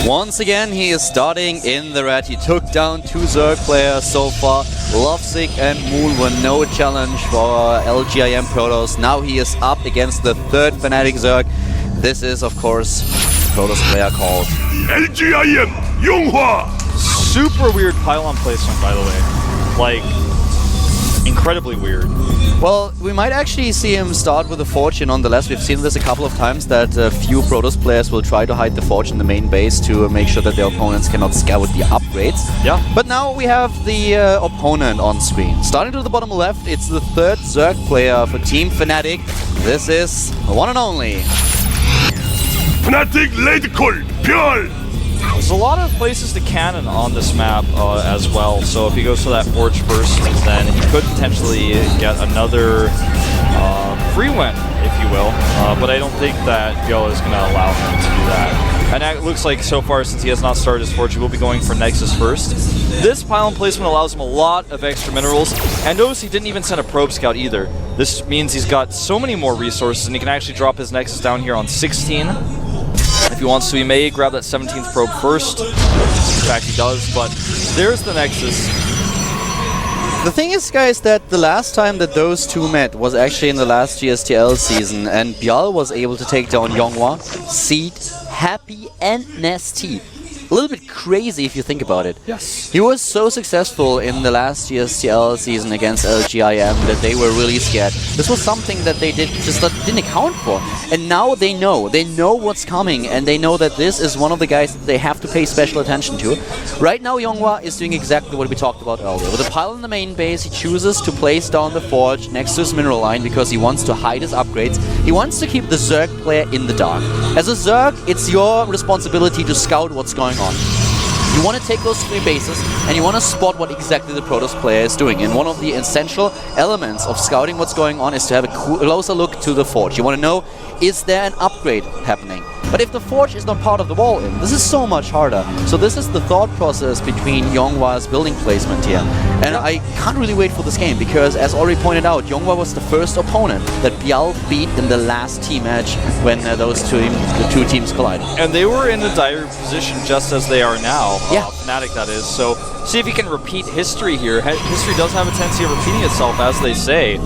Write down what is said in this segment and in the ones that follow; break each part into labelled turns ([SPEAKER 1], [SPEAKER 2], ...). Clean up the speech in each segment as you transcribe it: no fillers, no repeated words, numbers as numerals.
[SPEAKER 1] Once again, he is starting in the red. He took down 2 Zerg players so far. Lovesick and Moon were no challenge for LGIM Protoss. Now he is up against the 3rd Fnatic Zerg. This is, of course, Protoss player called
[SPEAKER 2] LGIM Yonghwa.
[SPEAKER 3] Super weird pylon placement, by the way. Like, incredibly weird.
[SPEAKER 1] Well, we might actually see him start with a Forge nonetheless. We've seen this a couple of times, that a few Protoss players will try to hide the Forge in the main base to make sure that their opponents cannot scout the upgrades.
[SPEAKER 3] Yeah.
[SPEAKER 1] But now we have the opponent on screen. Starting to the bottom left, it's the 3rd Zerg player for Team Fnatic. This is the one and only
[SPEAKER 2] Fnatic late call, Pure.
[SPEAKER 3] There's a lot of places to cannon on this map as well, so if he goes for that Forge first, then he could potentially get another free win, if you will, but I don't think that Yo is going to allow him to do that. And it looks like so far, since he has not started his Forge, he will be going for Nexus first. This pylon placement allows him a lot of extra minerals, and notice he didn't even send a Probe Scout either. This means he's got so many more resources, and he can actually drop his Nexus down here on 16. If he wants to, he may grab that 17th probe first. In fact, he does, but there's the Nexus.
[SPEAKER 1] The thing is, guys, that the last time that those two met was actually in the last GSTL season, and Bial was able to take down Yonghwa, Seed, Happy, and Nasty. A little bit crazy if you think about it.
[SPEAKER 3] Yes.
[SPEAKER 1] He was so successful in the last GSTL season against LGIM that they were really scared. This was something that they didn't account for. And now they know. They know what's coming, and they know that this is one of the guys that they have to pay special attention to. Right now, Yonghwa is doing exactly what we talked about earlier. With a pile in the main base, he chooses to place down the Forge next to his mineral line because he wants to hide his upgrades. He wants to keep the Zerg player in the dark. As a Zerg, it's your responsibility to scout what's going on. You want to take those 3 bases and you want to spot what exactly the Protoss player is doing. And one of the essential elements of scouting what's going on is to have a closer look to the Forge. You want to know, is there an upgrade happening? But if the Forge is not part of the wall-in, this is so much harder. So this is the thought process between Yonghwa's building placement here. And I can't really wait for this game because, as already pointed out, Yonghwa was the first opponent that Bial beat in the last team match when the two teams collided.
[SPEAKER 3] And they were in a dire position just as they are now.
[SPEAKER 1] Yeah.
[SPEAKER 3] Fnatic, that is. So see if he can repeat history here. History does have a tendency of repeating itself, as they say.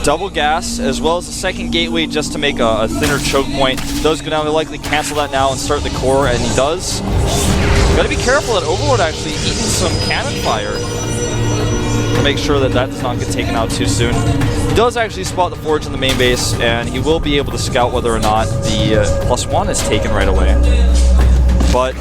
[SPEAKER 3] Double gas, as well as a second gateway just to make a thinner choke point. Those go down, they'll likely cancel that now and start the core, and he does. Gotta be careful that Overlord actually eating some cannon fire to make sure that that does not get taken out too soon. He does actually spot the Forge in the main base, and he will be able to scout whether or not the +1 is taken right away. But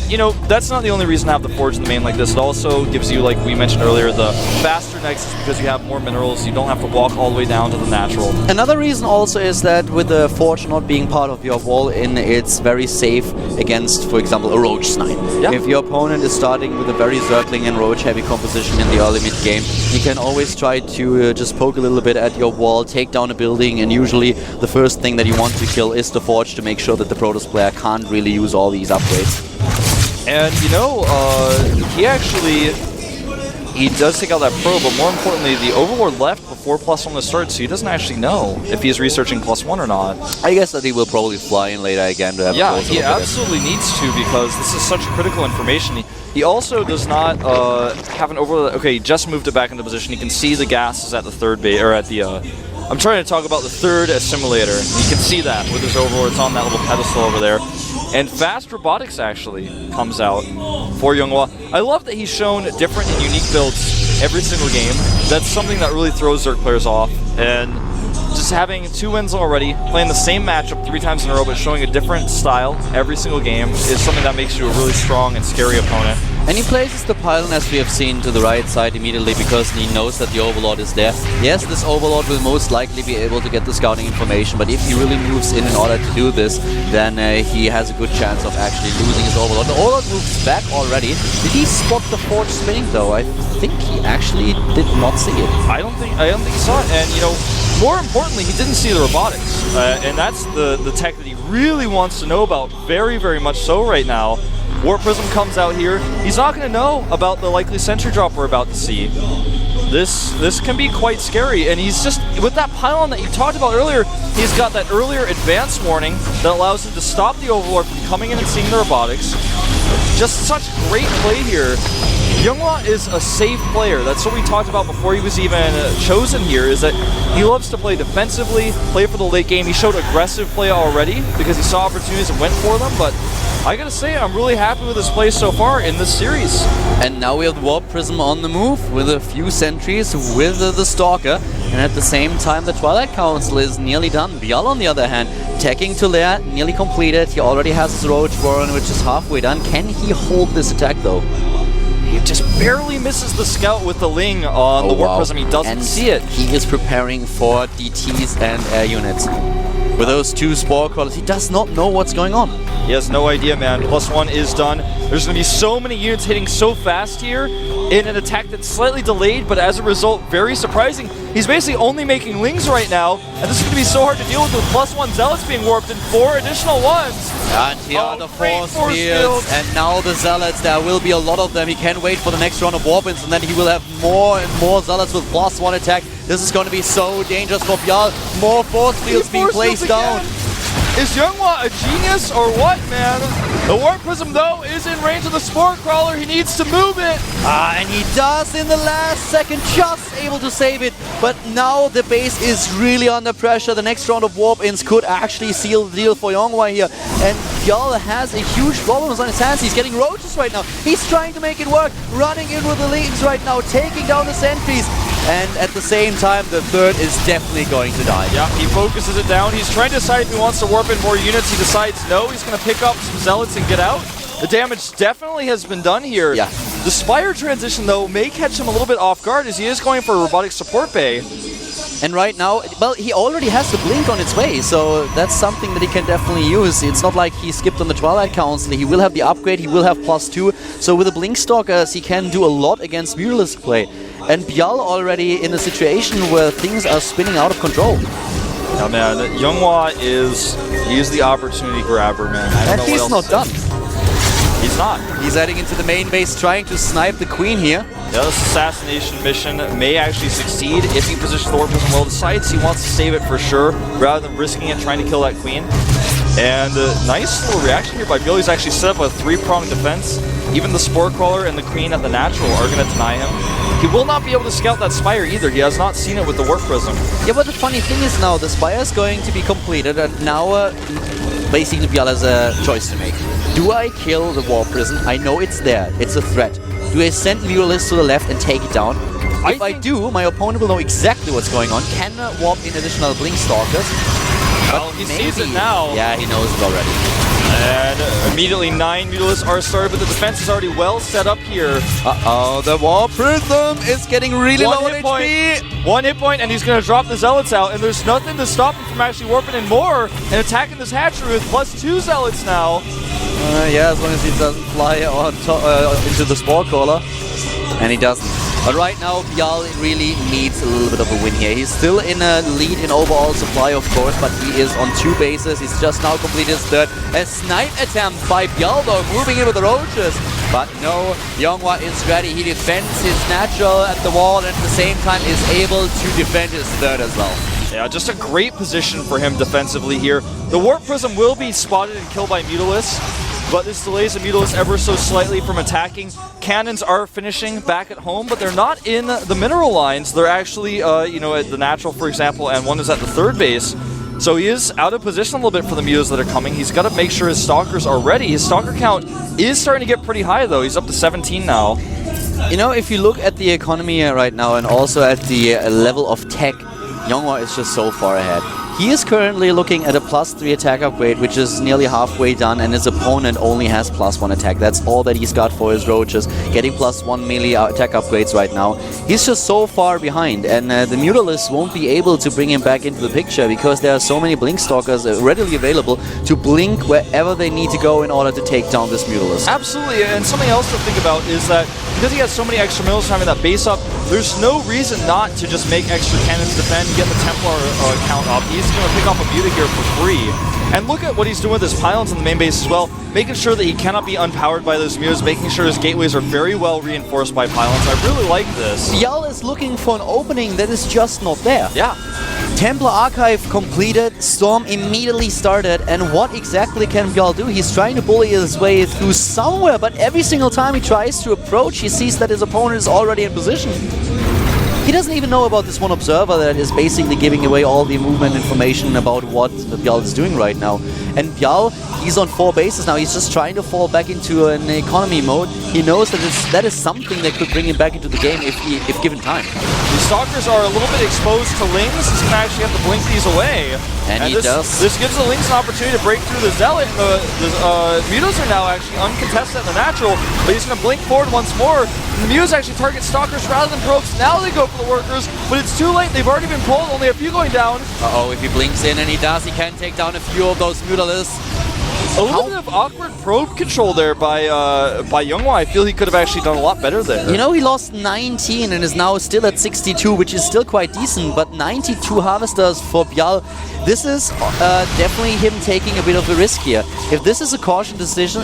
[SPEAKER 3] you know, that's not the only reason to have the Forge in the main like this. It also gives you, like we mentioned earlier, the faster Nexus because you have more minerals. You don't have to walk all the way down to the natural.
[SPEAKER 1] Another reason also is that with the Forge not being part of your wall-in, it's very safe against, for example, a Roach Snipe. Yeah. If your opponent is starting with a very Zergling and Roach-heavy composition in the early mid-game, you can always try to just poke a little bit at your wall, take down a building, and usually the first thing that you want to kill is the Forge to make sure that the Protoss player can't really use all these upgrades.
[SPEAKER 3] And, you know, he does take out that probe, but more importantly, the Overlord left before +1 starts, so he doesn't actually know if he's researching +1 or not.
[SPEAKER 1] I guess that he will probably fly in later again to have
[SPEAKER 3] yeah, he absolutely needs to, because this is such critical information. He also does not have an Overlord. Okay, he just moved it back into position. You can see the gas is at the 3rd base, or at the... I'm trying to talk about the 3rd assimilator. You can see that with his Overlord. It's on that little pedestal over there. And Fast Robotics actually comes out for Yonghwa. I love that he's shown different and unique builds every single game. That's something that really throws Zerg players off. And just having 2 wins already, playing the same matchup 3 times in a row, but showing a different style every single game is something that makes you a really strong and scary opponent.
[SPEAKER 1] And he places the pylon, as we have seen, to the right side immediately because he knows that the Overlord is there. Yes, this Overlord will most likely be able to get the scouting information, but if he really moves in order to do this, then he has a good chance of actually losing his Overlord. The Overlord moves back already. Did he spot the Forge spinning, though? I think he actually did not see it.
[SPEAKER 3] I don't think he saw it, and, you know, more importantly, he didn't see the robotics, and that's the tech that he really wants to know about, very, very much so right now. Warp Prism comes out here. He's not going to know about the likely sentry drop we're about to see. This can be quite scary, and he's just, with that pylon that you talked about earlier, he's got that earlier advance warning that allows him to stop the Overlord from coming in and seeing the robotics. Just such great play here. Younghwa is a safe player. That's what we talked about before he was even chosen here, is that he loves to play defensively, play for the late game. He showed aggressive play already because he saw opportunities and went for them, but I gotta say, I'm really happy with his play so far in this series.
[SPEAKER 1] And now we have the Warp Prism on the move with a few sentries with the Stalker. And at the same time, the Twilight Council is nearly done. Bial, on the other hand, tagging to Lair, nearly completed. He already has his Roach Warren, which is halfway done. Can he hold this attack, though?
[SPEAKER 3] He just barely misses the scout with the Ling on the Warp Prism. He doesn't see it.
[SPEAKER 1] He is preparing for DTs and air units. With those two Spore Crawlers, he does not know what's going on.
[SPEAKER 3] He has no idea, man. +1 is done. There's going to be so many units hitting so fast here in an attack that's slightly delayed, but as a result, very surprising. He's basically only making Lings right now, and this is going to be so hard to deal with +1 Zealots being warped and 4 additional ones.
[SPEAKER 1] And here are the force fields, and now the Zealots, there will be a lot of them. He can wait for the next round of Warpins, and then he will have more and more Zealots with +1 attack. This is going to be so dangerous for Bial. More force fields being placed down.
[SPEAKER 3] Is Younghwa a genius or what, man? The Warp Prism, though, is in range of the Spore Crawler. He needs to move it.
[SPEAKER 1] And he does in the last second, just able to save it. But now the base is really under pressure. The next round of Warp-ins could actually seal the deal for Younghwa here. And Bial has a huge problem on his hands. He's getting Roaches right now. He's trying to make it work. Running in with the Lings right now, taking down the sentries. And at the same time, the third is definitely going to die.
[SPEAKER 3] Yeah, he focuses it down. He's trying to decide if he wants to warp in more units. He decides no. He's going to pick up some Zealots and get out. The damage definitely has been done here.
[SPEAKER 1] Yeah.
[SPEAKER 3] The Spire transition, though, may catch him a little bit off guard as he is going for a Robotic Support Bay.
[SPEAKER 1] And right now, well, he already has the Blink on its way, so that's something that he can definitely use. It's not like he skipped on the Twilight Council. He will have the upgrade, he will have +2. So with the Blink Stalkers, he can do a lot against Mutalisk play. And Bial already in a situation where things are spinning out of control.
[SPEAKER 3] Yeah, man, Younghwa he's the opportunity grabber, man. I don't know
[SPEAKER 1] he's not done.
[SPEAKER 3] He's not.
[SPEAKER 1] He's heading into the main base, trying to snipe the Queen here.
[SPEAKER 3] Yeah, this assassination mission may actually succeed if he positions the Warp Prism well to sights. He wants to save it for sure, rather than risking it trying to kill that Queen. And nice little reaction here by Bial. He's actually set up a 3-pronged defense. Even the Spore Crawler and the Queen at the natural are going to deny him. He will not be able to scout that Spire either. He has not seen it with the Warp Prism.
[SPEAKER 1] Yeah, but the funny thing is now, the Spire is going to be completed, and now basically Bial has a choice to make. Do I kill the Warp Prism? I know it's there. It's a threat. Do I send Mutalisk to the left and take it down? If I do, my opponent will know exactly what's going on. Can warp in additional Blink Stalkers.
[SPEAKER 3] Well, he sees it now.
[SPEAKER 1] Yeah, he knows it already.
[SPEAKER 3] And immediately 9 Mutalisks are started, but the defense is already well set up here.
[SPEAKER 1] Uh-oh, the Warp Prism is getting really low on HP.
[SPEAKER 3] 1 hit point, and he's going to drop the Zealots out, and there's nothing to stop him from actually warping in more and attacking this hatchery with +2 Zealots now.
[SPEAKER 1] Yeah, as long as he doesn't fly on into the Spore Crawler. And he doesn't. But right now, Bial really needs a little bit of a win here. He's still in a lead in overall supply, of course, but he is on 2 bases. He's just now completed his third. A snipe attempt by Bial, though, moving in with the Roaches. But no, Younghwa is ready. He defends his natural at the wall and at the same time is able to defend his third as well.
[SPEAKER 3] Yeah, just a great position for him defensively here. The Warp Prism will be spotted and killed by Mutalisk, but this delays the Mutalisk ever so slightly from attacking. Cannons are finishing back at home, but they're not in the mineral lines. They're actually, you know, at the natural, for example, and one is at the third base. So he is out of position a little bit for the Mutals that are coming. He's got to make sure his Stalkers are ready. His Stalker count is starting to get pretty high, though. He's up to 17 now.
[SPEAKER 1] You know, if you look at the economy right now and also at the level of tech, Younghwa is just so far ahead. He is currently looking at a +3 attack upgrade, which is nearly halfway done, and his opponent only has +1 attack. That's all that he's got for his Roaches, getting +1 melee attack upgrades right now. He's just so far behind, and the Mutalisk won't be able to bring him back into the picture because there are so many Blink Stalkers readily available to blink wherever they need to go in order to take down this Mutalisk.
[SPEAKER 3] Absolutely, and something else to think about is that because he has so many extra minerals having that base up, there's no reason not to just make extra cannons to defend, get the Templar count up. He's going to pick off a Muta here for free. And look at what he's doing with his pylons in the main base as well, making sure that he cannot be unpowered by those Mutas, making sure his gateways are very well reinforced by pylons. I really like this.
[SPEAKER 1] Byal is looking for an opening that is just not there.
[SPEAKER 3] Yeah.
[SPEAKER 1] Templar Archive completed, Storm immediately started, and what exactly can Byal do? He's trying to bully his way through somewhere, but every single time he tries to approach, he sees that his opponent is already in position. He doesn't even know about this one observer that is basically giving away all the movement information about what Byal is doing right now. And Byal, he's on 4 bases now. He's just trying to fall back into an economy mode. He knows that that is something that could bring him back into the game if given time.
[SPEAKER 3] The Stalkers are a little bit exposed to Lings. He's going to actually have to blink these away.
[SPEAKER 1] And he does.
[SPEAKER 3] This gives the Lings an opportunity to break through the Zealot. The Mutas are now actually uncontested at the natural, but he's going to blink forward once more. And the Mutas actually target Stalkers rather than probes. Now they go for the Workers, but it's too late. They've already been pulled, only a few going down.
[SPEAKER 1] Uh-oh, if he blinks in, and he does, he can take down a few of those Mutalisks.
[SPEAKER 3] A little bit of awkward probe control there by Younghwa. I feel he could have actually done a lot better there.
[SPEAKER 1] You know, he lost 19 and is now still at 62, which is still quite decent, but 92 Harvesters for Byal. This is definitely him taking a bit of a risk here. If this is a cautious decision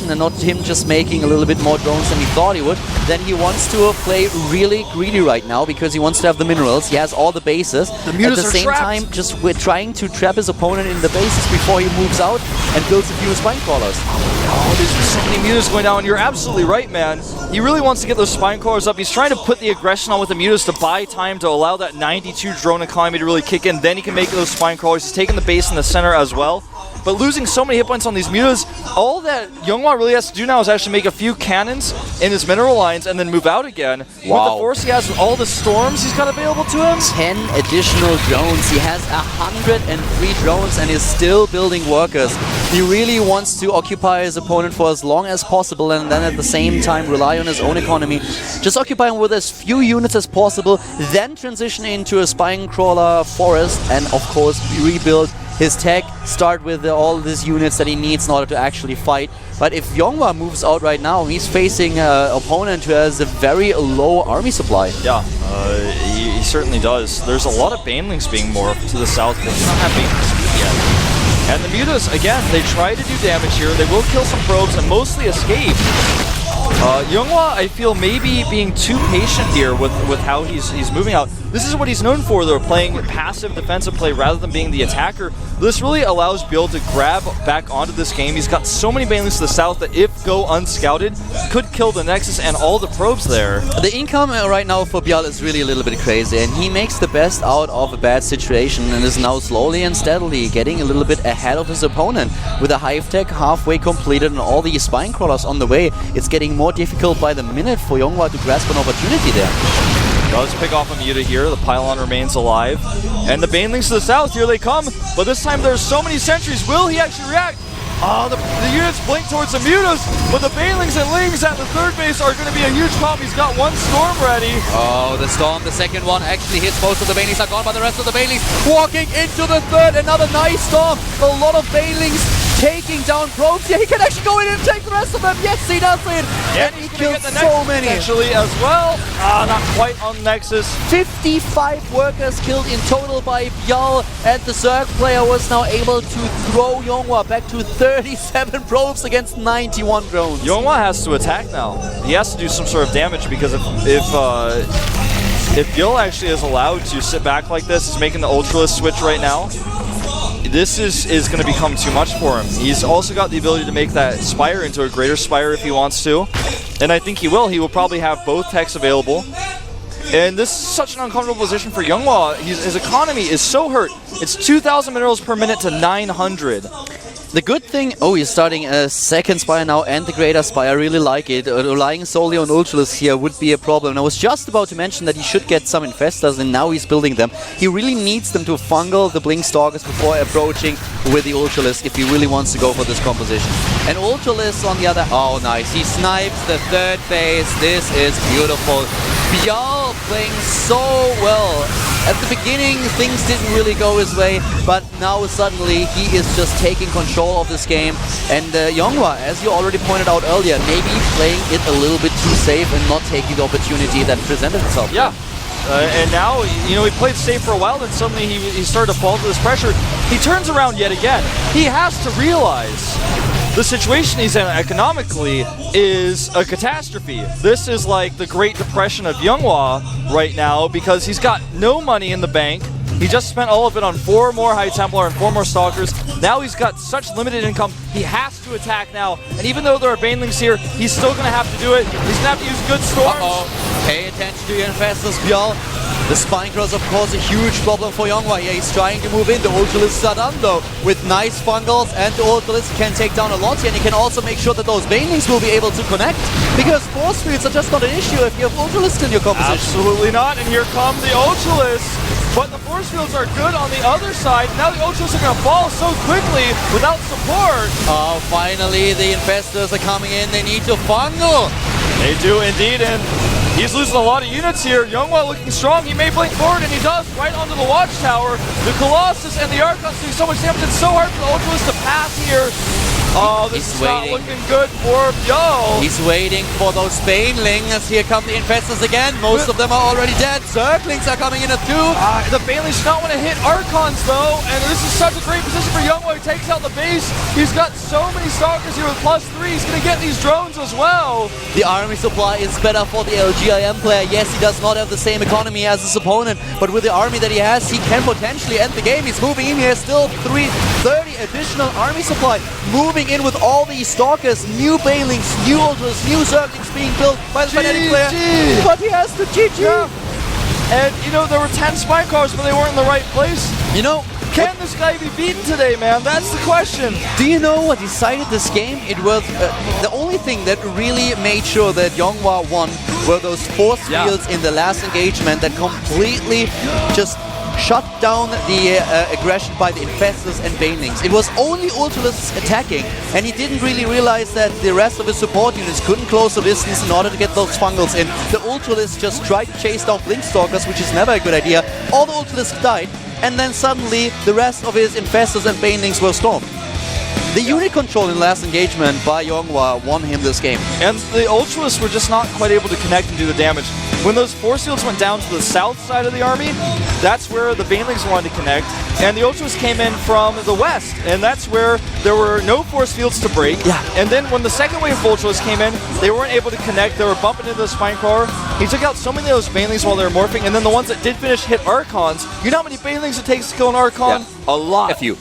[SPEAKER 1] and not him just making a little bit more drones than he thought he would, then he wants to play really greedy right now because he wants to have the minerals. He has all the bases.
[SPEAKER 3] The Mutas
[SPEAKER 1] at the same time, we're trying to trap his opponent in the bases before he moves out and builds a few spine crawlers.
[SPEAKER 3] Oh, there's just so many Mutas going down. You're absolutely right, man. He really wants to get those spine crawlers up. He's trying to put the aggression on with the Mutas to buy time to allow that 92 drone economy to really kick in. Then he can make those spine crawlers. He's taking the base in the center as well. But losing so many hit points on these Mutas, all that Younghwa really has to do now is actually make a few cannons in his mineral lines and then move out again. Wow. With the force he has, with all the storms he's got available to him.
[SPEAKER 1] 10 additional drones. He has 103 drones and is still building workers. He really wants to occupy his opponent for as long as possible and then at the same time rely on his own economy. Just occupy him with as few units as possible, then transition into a spine crawler forest and of course rebuild his tech, start with all these units that he needs in order to actually fight. But if Younghwa moves out right now, he's facing an opponent who has a very low army supply.
[SPEAKER 3] Yeah, he certainly does. There's a lot of Banelings being morphed to the south, but he's not have Baneling speed yet. And the Mutas, again, they try to do damage here. They will kill some probes and mostly escape. Younghwa, I feel, maybe being too patient here with how he's moving out. This is what he's known for, though, playing passive defensive play rather than being the attacker. This really allows Byal to grab back onto this game. He's got so many Banelings to the south that if go unscouted, could kill the Nexus and all the probes there.
[SPEAKER 1] The income right now for Byal is really a little bit crazy, and he makes the best out of a bad situation and is now slowly and steadily getting a little bit ahead of his opponent. With a hive tech halfway completed and all the spine crawlers on the way, it's getting more difficult by the minute for Younghwa to grasp an opportunity there.
[SPEAKER 3] Does pick off a Muta here, the pylon remains alive. And the Banelings to the south, here they come, but this time there's so many sentries. Will he actually react? The units blink towards the Mutas, but the Banelings and Lings at the third base are going to be a huge problem. He's got one Storm ready.
[SPEAKER 1] Oh, the Storm, the second one actually hits. Most of the Banelings are gone, but the rest of the Banelings walking into the third. Another nice Storm. A lot of Banelings taking down probes. Yeah, he can actually go in and take the rest of them. Yes, he does it.
[SPEAKER 3] Yeah,
[SPEAKER 1] and he killed so many.
[SPEAKER 3] Actually, as well. Not quite on Nexus.
[SPEAKER 1] 55 workers killed in total by Byal, and the Zerg player was now able to throw Younghwa back to 37 probes against 91 drones.
[SPEAKER 3] Younghwa has to attack now. He has to do some sort of damage because if Byal actually is allowed to sit back like this, he's making the Ultralist switch right now. This is going to become too much for him. He's also got the ability to make that Spire into a greater Spire if he wants to. And I think he will. He will probably have both techs available. And this is such an uncomfortable position for Younghwa. His economy is so hurt. It's 2,000 minerals per minute to 900.
[SPEAKER 1] The good thing, he's starting a second Spire now and the Greater Spire. I really like it. Relying solely on Ultralists here would be a problem. And I was just about to mention that he should get some Infestors, and now he's building them. He really needs them to fungal the Blink Stalkers before approaching with the Ultralisk if he really wants to go for this composition. And Ultralisk on the other... Oh, nice. He snipes the third phase. This is beautiful. Bjal playing so well. At the beginning, things didn't really go his way, but now suddenly he is just taking control of this game. And Yonghwa, as you already pointed out earlier, maybe playing it a little bit too safe and not taking the opportunity that presented itself.
[SPEAKER 3] Yeah. And now, you know, he played safe for a while, and suddenly he started to fall to this pressure. He turns around yet again. He has to realize the situation he's in economically is a catastrophe. This is like the Great Depression of Yonghwa right now because he's got no money in the bank. He just spent all of it on 4 more High Templar and 4 more Stalkers. Now he's got such limited income, he has to attack now. And even though there are Banelings here, he's still going to have to do it. He's going to have to use good storms.
[SPEAKER 1] Pay attention to your infestors, Bjal. The Spine Cross, of course, a huge problem for Yonghwa here. He's trying to move in. The Ultralisks are done, though, with nice fungals, and the Ultralisk can take down a lot here, and he can also make sure that those Banelings will be able to connect, because force fields are just not an issue if you have Ultralisks in your composition.
[SPEAKER 3] Absolutely not, and here come the Ultralisks. But the force fields are good on the other side. Now the Ultras are going to fall so quickly without support.
[SPEAKER 1] Oh, finally the infestors are coming in. They need to fungal.
[SPEAKER 3] They do indeed, and he's losing a lot of units here. Yonghwa looking strong. He may blink forward, and he does, right onto the Watchtower. The Colossus and the Archons doing so much damage. It's so hard for the Ultras to pass here. Oh, this is not looking good for Bjal.
[SPEAKER 1] He's waiting for those Banelings. Here come the infestors again. Most of them are already dead. Zerglings are coming in at 2.
[SPEAKER 3] The Banelings do not want to hit Archons, though, and this is such a great position for Yonghwa. He takes out the base. He's got so many Stalkers here with +3. He's going to get these drones as well.
[SPEAKER 1] The army supply is better for the LGIM player. Yes, he does not have the same economy as his opponent, but with the army that he has, he can potentially end the game. He's moving in here. Still 30 additional army supply. Moving in with all these Stalkers, new Banelings, new Ultras, new Zerglings being built by the Fnatic player. But he has to GG.
[SPEAKER 3] Yeah. And, you know, there were 10 Spine Cars, but they weren't in the right place.
[SPEAKER 1] You know,
[SPEAKER 3] can this guy be beaten today, man? That's the question.
[SPEAKER 1] Do you know what decided this game? It was the only thing that really made sure that Yonghwa won were those force fields in the last engagement that completely just shut down the aggression by the infestors and Banelings. It was only Ultralisks attacking, and he didn't really realize that the rest of his support units couldn't close the distance in order to get those fungals in. The Ultralisks just tried to chase down Blinkstalkers, which is never a good idea. All the Ultralisks died, and then suddenly the rest of his infestors and Banelings were stormed. The unit control in the last engagement by Yonghwa won him this game.
[SPEAKER 3] And the Ultralisks were just not quite able to connect and do the damage. When those force fields went down to the south side of the army, that's where the Banelings wanted to connect, and the Ultras came in from the west, and that's where there were no force fields to break.
[SPEAKER 1] Yeah.
[SPEAKER 3] And then when the second wave of Ultras came in, they weren't able to connect. They were bumping into the Spine Crawler. He took out so many of those Banelings while they were morphing, and then the ones that did finish hit Archons. You know how many Banelings it takes to kill an Archon?
[SPEAKER 1] Yeah.
[SPEAKER 3] A lot.
[SPEAKER 1] A few.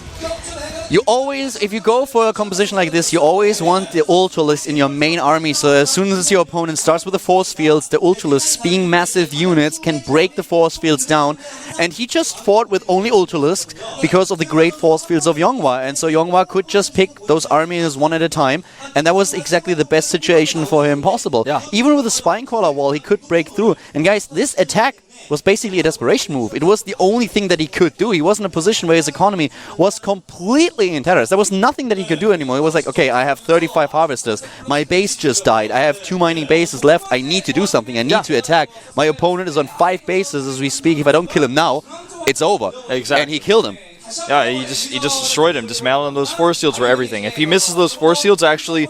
[SPEAKER 1] You always, if you go for a composition like this, you always want the Ultralisks in your main army, so as soon as your opponent starts with the force fields, the Ultralisks, being massive units, can break the force fields down. And he just fought with only Ultralisks because of the great force fields of Yonghwa, and so Yonghwa could just pick those armies one at a time, and that was exactly the best situation for him possible.
[SPEAKER 3] Yeah.
[SPEAKER 1] Even with the Spinecrawler wall, he could break through. And guys, this attack was basically a desperation move. It was the only thing that he could do. He was in a position where his economy was completely in terror. There was nothing that he could do anymore. It was like, okay, I have 35 harvesters. My base just died. I have 2 mining bases left. I need to do something. I need to attack. My opponent is on 5 bases as we speak. If I don't kill him now, it's over.
[SPEAKER 3] Exactly.
[SPEAKER 1] And he killed him.
[SPEAKER 3] Yeah, he just destroyed him. Dismantling those force fields were everything. If he misses those force fields, actually,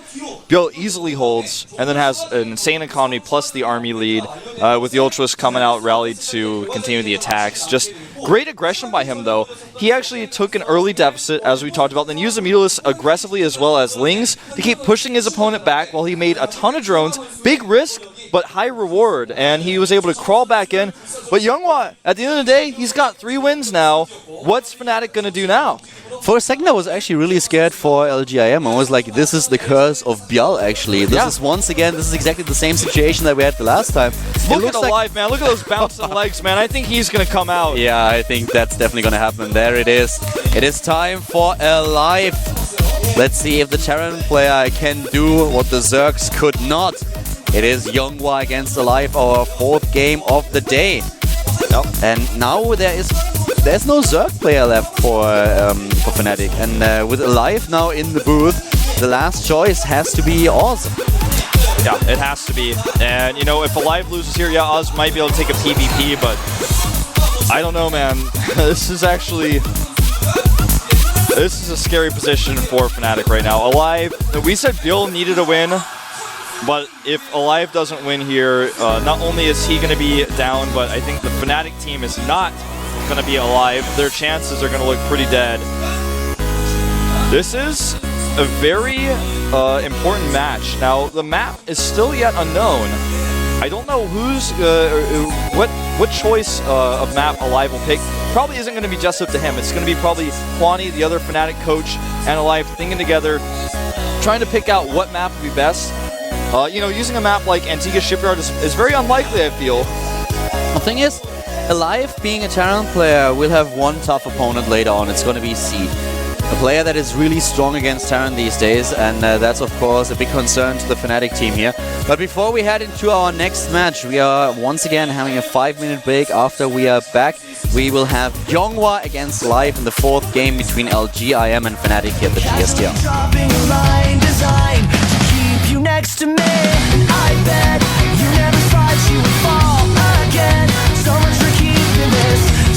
[SPEAKER 3] Bill easily holds and then has an insane economy plus the army lead with the Ultras coming out rallied to continue the attacks. Just great aggression by him, though. He actually took an early deficit, as we talked about, then used the Mutalisks aggressively as well as Lings to keep pushing his opponent back while he made a ton of drones. Big risk, but high reward, and he was able to crawl back in. But Yonghwa, at the end of the day, he's got 3 wins now. What's Fnatic going to do now?
[SPEAKER 1] For a second, I was actually really scared for LGIM. I was like, this is the curse of Bjal, actually. This is once again, this is exactly the same situation that we had the last time.
[SPEAKER 3] Look at Alive, man. Look at those bouncing legs, man. I think he's going to come out.
[SPEAKER 1] Yeah, I think that's definitely going to happen. There it is. It is time for Alive. Let's see if the Terran player can do what the Zergs could not. It is Yonghwa against Alive, our 4th game of the day. And now there is there's no Zerg player left for Fnatic, and with Alive now in the booth, the last choice has to be awesome.
[SPEAKER 3] Yeah, it has to be. And, you know, if Alive loses here, yeah, Oz might be able to take a PvP, but I don't know, man. This is a scary position for Fnatic right now. Alive, we said Bill needed a win, but if Alive doesn't win here, not only is he going to be down, but I think the Fnatic team is not going to be alive. Their chances are going to look pretty dead. This is a very important match. Now, the map is still yet unknown. I don't know who's what choice of map Alive will pick. Probably isn't going to be just up to him. It's going to be probably Kwani, the other Fnatic coach, and Alive thinking together, trying to pick out what map would be best. You know, using a map like Antigua Shipyard is very unlikely, I feel.
[SPEAKER 1] The thing is, Alive being a Terran player will have one tough opponent later on. It's going to be Seed. A player that is really strong against Terran these days, and that's of course a big concern to the Fnatic team here. But before we head into our next match, we are once again having a 5-minute break. After we are back, we will have Yonghwa against Live in the 4th game between LGIM and Fnatic here at the GSTL.